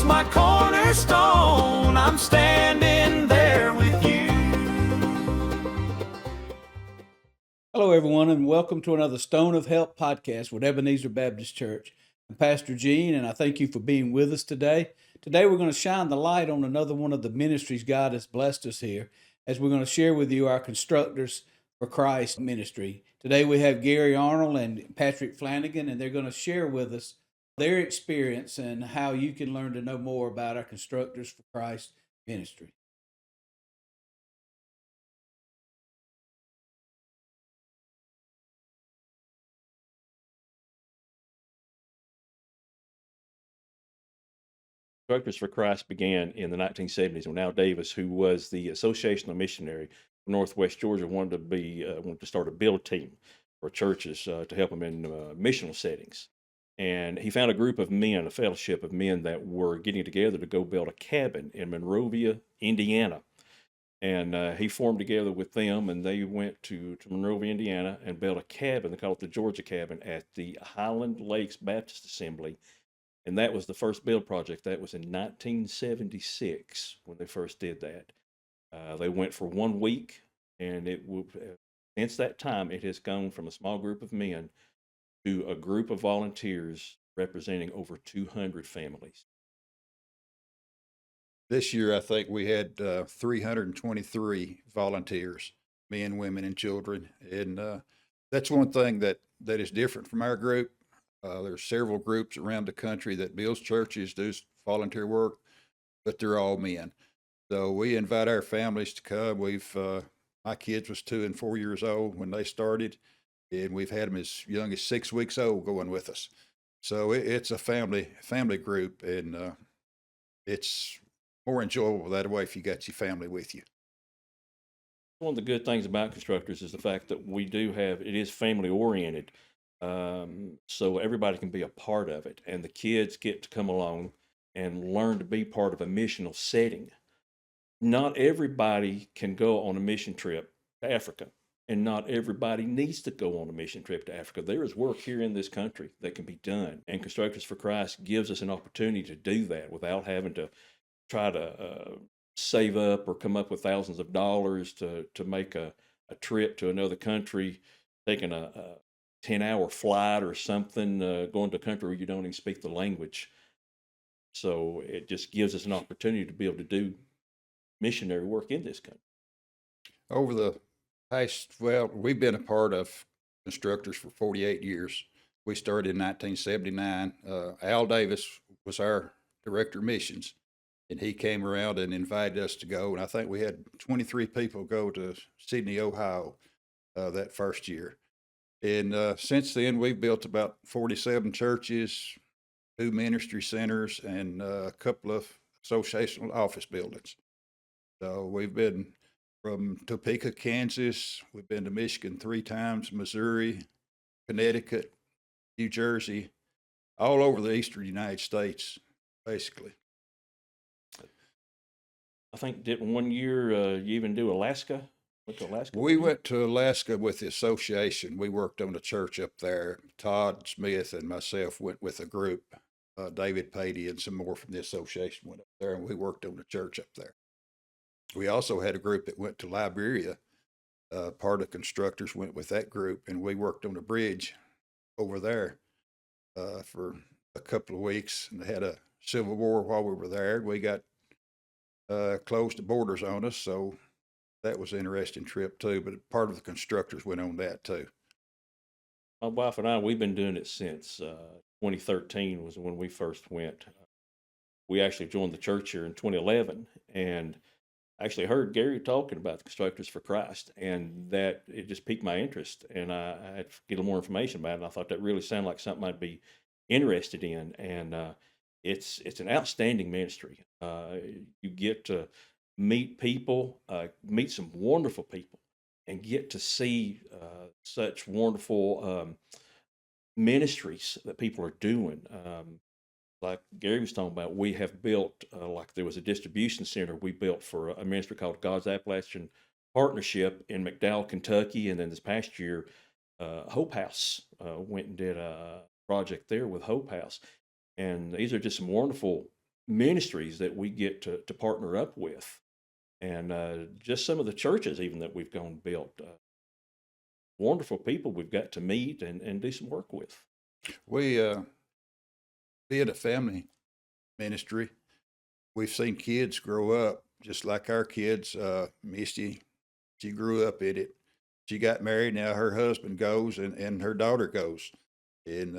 Christ, my cornerstone, I'm standing there with you. Hello, everyone, and welcome to another Stone of Help podcast with Ebenezer Baptist Church. I'm Pastor Gene, and I thank you for being with us today. Today, we're going to shine the light on another one of the ministries God has blessed us here, as we're going to share with you our Constructors for Christ ministry. Today, we have Gary Arnold and Patrick Flanagan, and they're going to share with us their experience and how you can learn to know more about our Constructors for Christ ministry. Constructors for Christ began in the 1970s when Al Davis, who was the associational missionary for Northwest Georgia, wanted to start a build team for churches to help them in missional settings. And he found a group of men, a fellowship of men that were getting together to go build a cabin in Monrovia, Indiana. And he formed together with them, and they went to Monrovia, Indiana, and built a cabin. They call it the Georgia Cabin at the Highland Lakes Baptist Assembly. And that was the first build project. That was in 1976 when they first did that. They went for 1 week, and since that time, it has gone from a small group of men to a group of volunteers representing over 200 families. This year, I think we had 323 volunteers, men, women, and children. And that's one thing that is different from our group. There's several groups around the country that builds churches, do volunteer work, but they're all men. So we invite our families to come. My kids was 2 and 4 years old when they started, and we've had them as young as 6 weeks old going with us. So it's a family group, and it's more enjoyable that way if you got your family with you. One of the good things about Constructors is the fact that it is family oriented. So everybody can be a part of it, and the kids get to come along and learn to be part of a missional setting. Not everybody can go on a mission trip to Africa, and not everybody needs to go on a mission trip to Africa. There is work here in this country that can be done, and Constructors for Christ gives us an opportunity to do that without having to try to save up or come up with thousands of dollars to make a trip to another country, taking a 10-hour flight or something, going to a country where you don't even speak the language. So it just gives us an opportunity to be able to do missionary work in this country. Over the past, we've been a part of Constructors for 48 years. We started in 1979. Al Davis was our director of missions, and he came around and invited us to go. And I think we had 23 people go to Sydney, Ohio, that first year. And since then, we've built about 47 churches, 2 ministry centers, and a couple of associational office buildings. So we've been from Topeka, Kansas. We've been to Michigan 3 times, Missouri, Connecticut, New Jersey, all over the eastern United States, basically. I think didn't 1 year you even do Alaska? Went to Alaska? We went to Alaska with the association. We worked on a church up there. Todd Smith and myself went with a group. David Patey and some more from the association went up there, and we worked on the church up there. We also had a group that went to Liberia. Part of Constructors went with that group, and we worked on a bridge over there for a couple of weeks. And they had a civil war while we were there. We got closed the borders on us, so that was an interesting trip too. But part of the Constructors went on that too. My wife and I, we've been doing it since 2013 was when we first went. We actually joined the church here in 2011, and actually heard Gary talking about the Constructors for Christ, and that it just piqued my interest, and I had to get a little more information about it, and I thought that really sounded like something I'd be interested in, and it's an outstanding ministry. You get to meet people, meet some wonderful people, and get to see such wonderful ministries that people are doing. Like Gary was talking about, we have built, like there was a distribution center we built for a ministry called God's Appalachian Partnership in McDowell, Kentucky. And then this past year, Hope House went and did a project there with Hope House. And these are just some wonderful ministries that we get to partner up with, and just some of the churches even that we've gone and built. Wonderful people we've got to meet and do some work with. We, being a family ministry, we've seen kids grow up just like our kids. Misty, she grew up in it. She got married. Now her husband goes and her daughter goes. And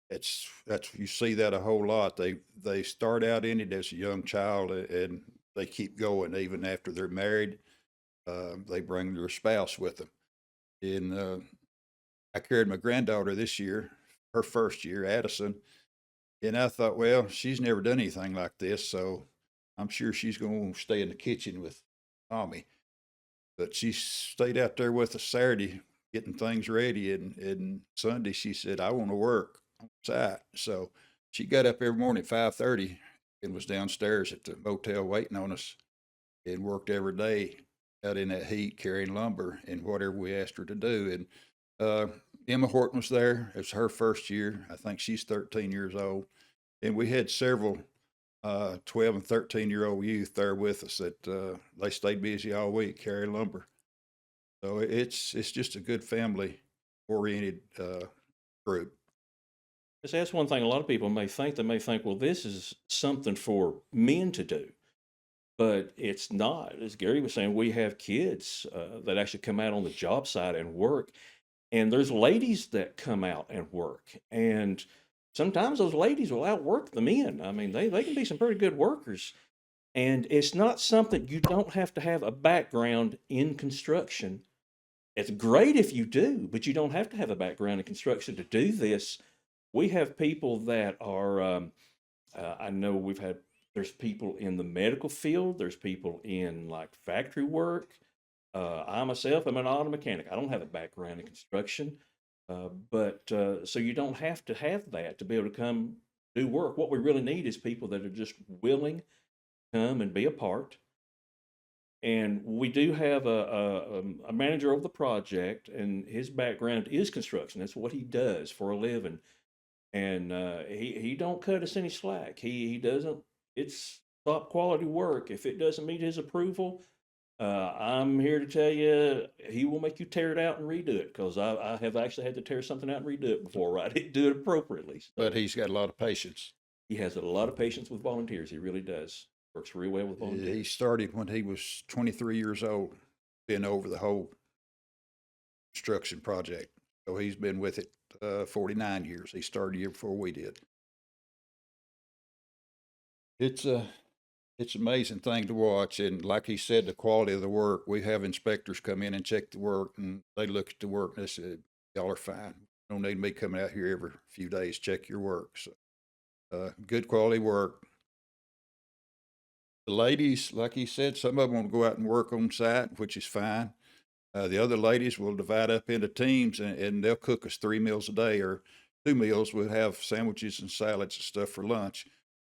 that's you see that a whole lot. They start out in it as a young child and they keep going even after they're married. They bring their spouse with them. And I carried my granddaughter this year, her first year, Addison, and I thought, well, she's never done anything like this, so I'm sure she's going to stay in the kitchen with Tommy. But she stayed out there with us Saturday getting things ready, and Sunday she said, I want to work on site. So she got up every morning at 5:30 and was downstairs at the motel waiting on us and worked every day out in that heat carrying lumber and whatever we asked her to do. And Emma Horton was there. It was her first year. I think she's 13 years old. And we had several 12 and 13-year-old youth there with us that they stayed busy all week carrying lumber. So it's just a good family oriented group. That's one thing a lot of people may think. They may think, well, this is something for men to do. But it's not. As Gary was saying, we have kids that actually come out on the job site and work. And there's ladies that come out and work. And sometimes those ladies will outwork the men. I mean, they can be some pretty good workers. And it's not something, you don't have to have a background in construction. It's great if you do, but you don't have to have a background in construction to do this. We have people that are, I know there's people in the medical field, there's people in like factory work. I myself am an auto mechanic. I don't have a background in construction, but so you don't have to have that to be able to come do work. What we really need is people that are just willing to come and be a part. And we do have a manager of the project, and his background is construction. That's what he does for a living. And he don't cut us any slack. He doesn't. It's top quality work. If it doesn't meet his approval, I'm here to tell you, he will make you tear it out and redo it, because I have actually had to tear something out and redo it before, right? Do it appropriately. So But he's got a lot of patience. he has a lot of patience with volunteers. He really does. Works real well with He volunteers. started when he was 23 years old, been over the whole construction project. So he's been with it 49 years. He started a year before we did. It's amazing thing to watch, and like he said, the quality of the work. We have inspectors come in and check the work, and they look at the work and they say, "Y'all are fine. Don't need me coming out here every few days check your work." So, good quality work. The ladies, like he said, some of them want to go out and work on site, which is fine. The other ladies will divide up into teams, and they'll cook us 3 meals a day or 2 meals. We'll have sandwiches and salads and stuff for lunch.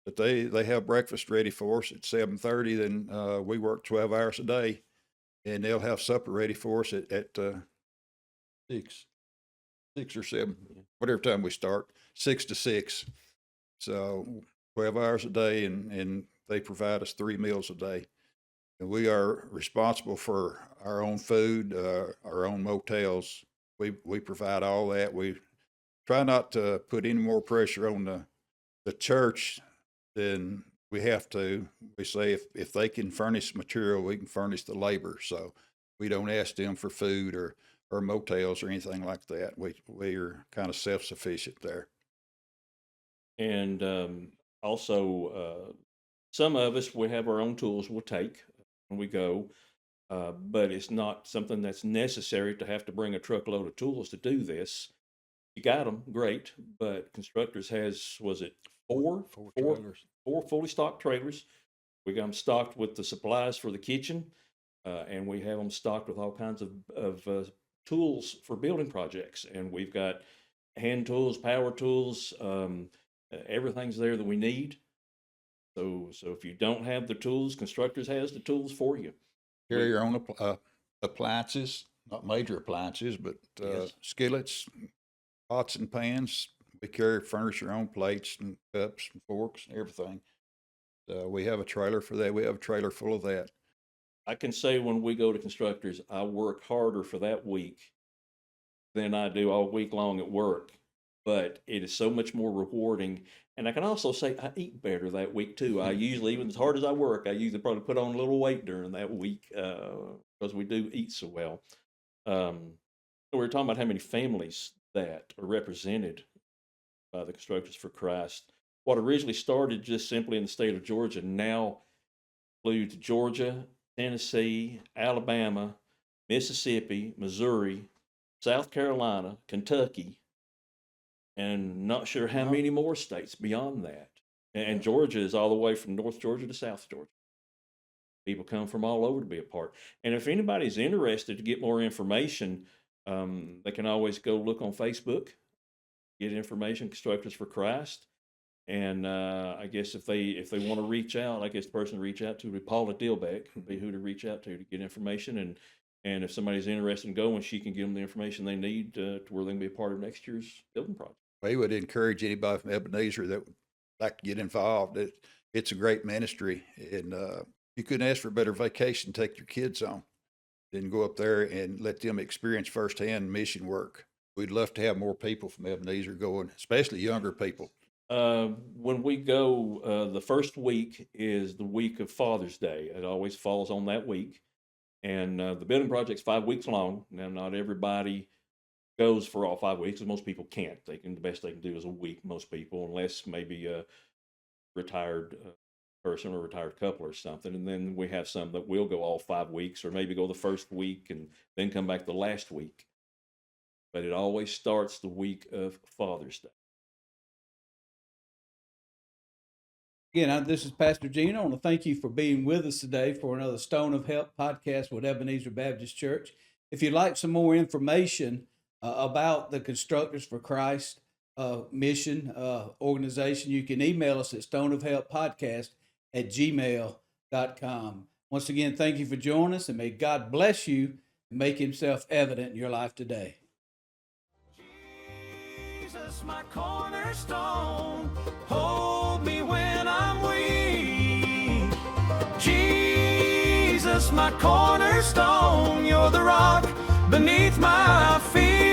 But they have breakfast ready for us at 7:30. Then we work 12 hours a day, and they'll have supper ready for us at 6 or 7, whatever time we start, 6 to 6. So 12 hours a day, and they provide us 3 meals a day. And we are responsible for our own food, our own motels. We provide all that. We try not to put any more pressure on the church than we have to. We say if they can furnish material, we can furnish the labor. So we don't ask them for food or motels or anything like that. We are kind of self-sufficient there. And also, some of us, we have our own tools we'll take when we go, but it's not something that's necessary to have to bring a truckload of tools to do this. You got them, great, but Constructors has, was it four Trailers. four fully stocked trailers. We got them stocked with the supplies for the kitchen, and we have them stocked with all kinds of tools for building projects. And we've got hand tools, power tools, everything's there that we need. So if you don't have the tools, Constructors has the tools for you. Carry your own appliances, not major appliances, but Yes. skillets, pots and pans. We carry furnish your own plates and cups and forks and everything. We have a trailer for that. We have a trailer full of that. I can say when we go to Constructors, I work harder for that week than I do all week long at work, but it is so much more rewarding. And I can also say I eat better that week too. I usually, even as hard as I work, I usually probably put on a little weight during that week because we do eat so well. We were talking about how many families that are represented by the Constructors for Christ. What originally started just simply in the state of Georgia now includes Georgia, Tennessee, Alabama, Mississippi, Missouri, South Carolina, Kentucky, and not sure how many more states beyond that. And Georgia is all the way from North Georgia to South Georgia. People come from all over to be a part. And if anybody's interested to get more information, they can always go look on Facebook, get information, Constructors for Christ. And I guess if they want to reach out, I guess the person to reach out to would be Paula Dilbeck, would be who to reach out to get information. And if somebody's interested in going, she can give them the information they need to where they can be a part of next year's building project. We would encourage anybody from Ebenezer that would like to get involved. It's a great ministry, and you couldn't ask for a better vacation to take your kids on than go up there and let them experience firsthand mission work. We'd love to have more people from Ebenezer going, especially younger people. When we go, the first week is the week of Father's Day. It always falls on that week. And the building project's 5 weeks long. Now, not everybody goes for all 5 weeks, because most people can't. The best they can do is a week, most people, unless maybe a retired person or retired couple or something. And then we have some that will go all 5 weeks, or maybe go the first week and then come back the last week. But it always starts the week of Father's Day. Again, this is Pastor Gene. I want to thank you for being with us today for another Stone of Help podcast with Ebenezer Baptist Church. If you'd like some more information about the Constructors for Christ mission organization, you can email us at stoneofhelppodcast@gmail.com. Once again, thank you for joining us, and may God bless you and make himself evident in your life today. Jesus, my cornerstone, hold me when I'm weak. Jesus, my cornerstone, you're the rock beneath my feet.